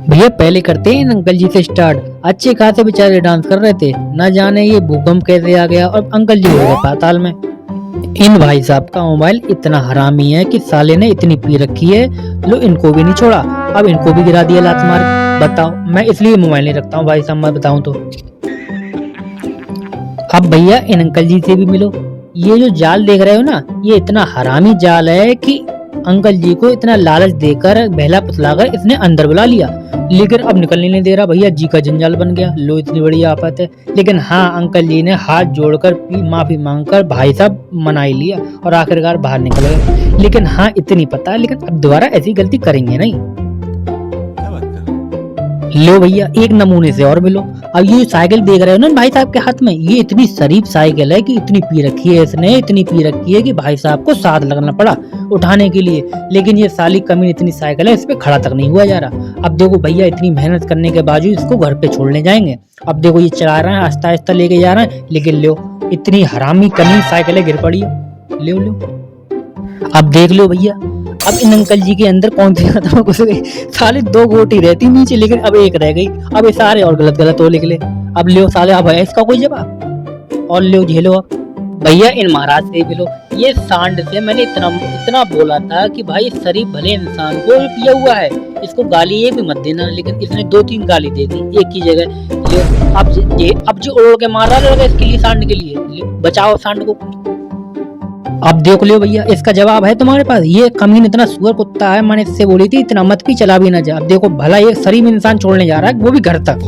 भैया पहले करते हैं इन अंकल जी से स्टार्ट। अच्छे खासे बेचारे डांस कर रहे थे, न जाने ये भूकंप कैसे आ गया और अंकल जी हो गए पाताल में। इन भाई साहब का मोबाइल इतना हरामी है कि साले ने इतनी पी रखी है, लो इनको भी नहीं छोड़ा, अब इनको भी गिरा दिया लात मार के। बताओ, मैं इसलिए मोबाइल नहीं रखता हूँ भाई साहब, मैं बताऊँ तो। अब भैया इन अंकल जी से भी मिलो। ये जो जाल देख रहे हो ना, ये इतना हरामी जाल है कि अंकल जी को इतना लालच देकर बहला फुसलाकर इसने अंदर बुला लिया, लेकिन अब निकलने नहीं दे रहा। भैया जी का जंजाल बन गया, लो इतनी बड़ी आफत है। लेकिन हाँ, अंकल जी ने हाथ जोड़कर माफी मांगकर भाई साहब मना ही लिया और आखिरकार बाहर निकल गए। लेकिन हाँ, इतनी पता है, लेकिन अब दोबारा ऐसी गलती करेंगे नहीं। लो भैया एक नमूने से और मिलो। अब ये साइकिल देख रहे हो ना भाई साहब के हाथ में, ये इतनी शरीफ साइकिल है कि इतनी पी रखी है इसने, इतनी पी रखी है कि भाई साहब को साथ लगना पड़ा उठाने के लिए। लेकिन ये साली कमीन इतनी साइकिल है, इस पे खड़ा तक नहीं हुआ जा रहा। अब देखो भैया, इतनी मेहनत करने के बावजूद इसको घर पे छोड़ने जाएंगे। अब देखो ये चला रहे हैं, आहिस्ता आहिस्ता लेके जा रहे हैं, लेकिन लो इतनी हरामी कमीन साइकिल है, गिर पड़ी है। लो लो, अब देख लो भैया, अब इन अंकल जी के अंदर कौन सी आत्मा घुस गई। साले दो गोटी रहती नीचे, लेकिन अब एक रह गई। अब ये सारे और गलत गलत हो निकले। अब लियो साले, अब है इसका कोई जवाब? और लियो झेलो। अब भैया इन महाराज से भी लो। ये सांड से मैंने इतना इतना बोला था कि भाई शरीफ भले इंसान को पिया हुआ है, इसको गाली ये भी मत देना, लेकिन इसने 2-3 गाली दे दी एक ही जगह। अब जो उड़ के मार रहा लगा इसके लिए, सांड के लिए। बचाओ सांड को। अब देख लियो भैया, इसका जवाब है तुम्हारे पास। ये कमीन इतना सुअर कुत्ता है, मैंने इससे बोली थी इतना मत पी, चला भी ना जा। अब देखो भला ये शरीफ इंसान छोड़ने जा रहा है, वो भी घर तक।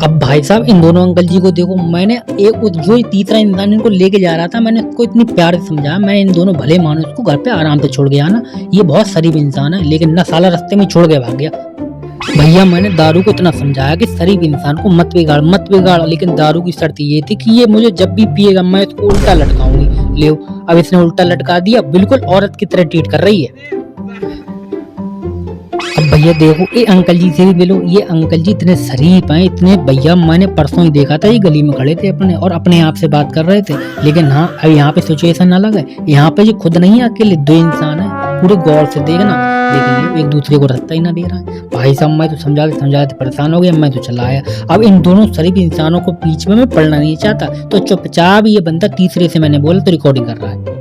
अब भाई साहब इन दोनों अंकल जी को देखो, मैंने एक जो तीसरा इंसान इनको लेके जा रहा था, मैंने उसको इतनी प्यार से समझाया। मैं इन दोनों भले मानुस को घर पे आराम से छोड़ गया ना, ये बहुत शरीफ इंसान है, लेकिन न साला रास्ते में छोड़ के भाग गया। भैया मैंने दारू को इतना समझाया कि शरीफ इंसान को मत बिगाड़, लेकिन दारू की शर्त ये थी कि ये मुझे जब भी पिएगा मैं इसको उल्टा लटकाऊंगी। ले अब इसने उल्टा लटका दिया, बिल्कुल औरत की तरह ट्रीट कर रही है। अब भैया देखो, ये अंकल जी से भी मिलो। ये अंकल जी इतने शरीफ हैं, इतने। भैया मैंने परसों ही देखा था, ये गली में खड़े थे अपने और अपने आप से बात कर रहे थे। लेकिन हाँ, अब यहाँ पे सिचुएशन अलग है। यहाँ पे ये खुद नहीं है अकेले, 2 इंसान है। पूरे गौर से देखना, लेकिन एक दूसरे को रास्ता ही ना दे रहा है। भाई साहब मैं तो समझाते परेशान हो गया, मैं तो चला आया। अब इन दोनों शरीफ इंसानों को बीच में मैं पढ़ना नहीं चाहता, तो चुपचाप ये बंदा तीसरे से मैंने बोला तो रिकॉर्डिंग कर रहा है।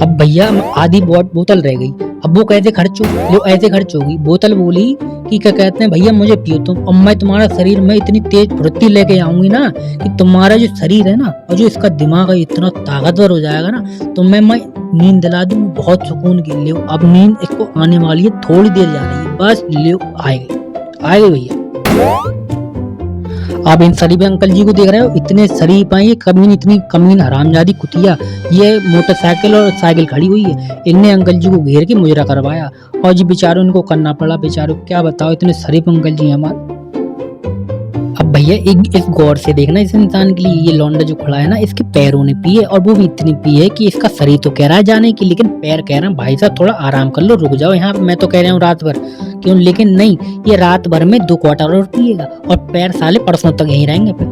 अब भैया आधी बोतल रह गई, अब वो कैसे खर्च हो, लो ऐसे खर्च होगी। बोतल बोली कि क्या कहते हैं, भैया मुझे पियो तुम, और मैं तुम्हारा शरीर में इतनी तेज फुर्ती लेके आऊंगी ना कि तुम्हारा जो शरीर है ना और जो इसका दिमाग है इतना ताकतवर हो जाएगा ना, तो मैं नींद दिला दूं बहुत सुकून की। लियो अब नींद इसको आने वाली है, थोड़ी देर जा रही है बस। लियो आएगी भैया। आप इन शरीफ अंकल जी को देख रहे हो, इतने शरीफ हैं ये कमीन, इतनी कमीन हरामजादी कुतिया। ये मोटरसाइकिल और साइकिल खड़ी हुई है, इनने अंकल जी को घेर के मुजरा करवाया और जी बेचारों इनको करना पड़ा। बेचारों क्या बताओ, इतने शरीफ अंकल जी हमारे। अब भैया इस गौर से देखना, इस इंसान के लिए ये लौंडा जो खड़ा है ना, इसके पैरों ने पी है, और वो भी इतनी पी है कि इसका शरीर तो कह रहा है जाने की, लेकिन पैर कह रहे हैं भाई साहब थोड़ा आराम कर लो, रुक जाओ यहाँ पे। मैं तो कह रहा हूँ रात भर क्यों, लेकिन नहीं, ये रात भर में 2 क्वार्टर और पिएगा और पैर साले परसों तक यहीं रहेंगे फिर।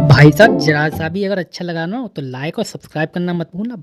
भाई साहब जरा सा भी अगर अच्छा लगा ना तो लाइक और सब्सक्राइब करना मत भूलना।